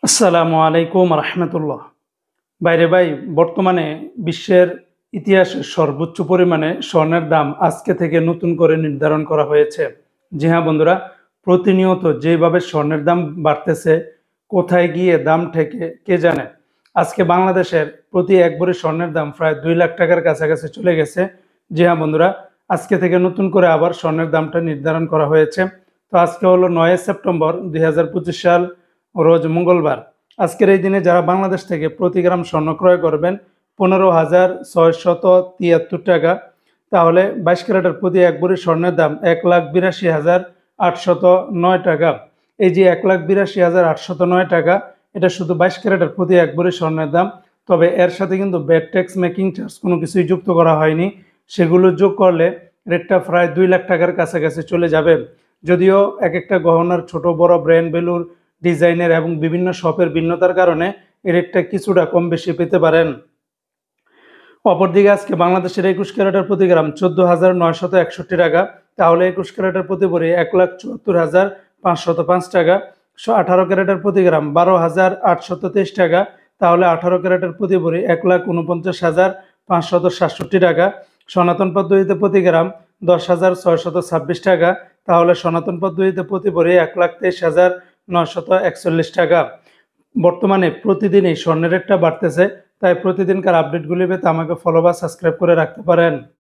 আসসালামু আলাইকুম রহমতুল্লাহ। বাইরে ভাই, বর্তমানে বিশ্বের ইতিহাসে সর্বোচ্চ পরিমাণে স্বর্ণের দাম আজকে থেকে নতুন করে নির্ধারণ করা হয়েছে। জি হ্যাঁ বন্ধুরা, প্রতিনিয়ত যেভাবে স্বর্ণের দাম বাড়তেছে, কোথায় গিয়ে দাম ঠেকে কে জানে। আজকে বাংলাদেশের প্রতি এক ভরি স্বর্ণের দাম প্রায় 2 লাখ টাকার কাছাকাছি চলে গেছে। জি হ্যাঁ বন্ধুরা, আজকে থেকে নতুন করে আবার স্বর্ণের দামটা নির্ধারণ করা হয়েছে। তো আজকে হলো 9 সেপ্টেম্বর 2025 সাল, রোজ মঙ্গলবার। আজকের এই দিনে যারা বাংলাদেশ থেকে প্রতি গ্রাম স্বর্ণ ক্রয় করবেন 15,673 টাকা, তাহলে 22 ক্যারেটের প্রতি এক ভরি স্বর্ণের দাম 1,82,809 টাকা। এই যে 1,82,809 টাকা, এটা শুধু 22 ক্যারেটের প্রতি এক ভরি স্বর্ণের দাম। তবে এর সাথে কিন্তু ভ্যাট ট্যাক্স মেকিং চার্জ কোনো কিছুই যুক্ত করা হয়নি। সেগুলো যোগ করলে রেটটা প্রায় 2 লাখ টাকার কাছাকাছি চলে যাবে। যদিও এক একটা গহনার ছোট বড় ব্র্যান্ড ভ্যালুর, ডিজাইনের এবং বিভিন্ন শপের ভিন্নতার কারণে এই রেটটা কিছুটা কম বেশি পেতে পারেন। অপরদিকে আজকে বাংলাদেশের 21 ক্যারেটের প্রতি গ্রাম 14,961 টাকা, তাহলে 21 ক্যারেটের প্রতি ভরি 1,74,505 টাকা। 18 ক্যারেটের প্রতি গ্রাম 12,823 টাকা, তাহলে 18 ক্যারেটের প্রতি ভরি 1,49,567 টাকা। সনাতন পদ্ধতিতে প্রতি গ্রাম 10,626 টাকা, তাহলে সনাতন পদ্ধতিতে প্রতি ভরি 1,23,941 টাকা। বর্তমানে প্রতিদিনই স্বর্ণের রেটটা বাড়তেছে, তাই প্রতিদিনকার আপডেটগুলি পেতে আমাকে ফলো বা সাবস্ক্রাইব করে রাখতে পারেন।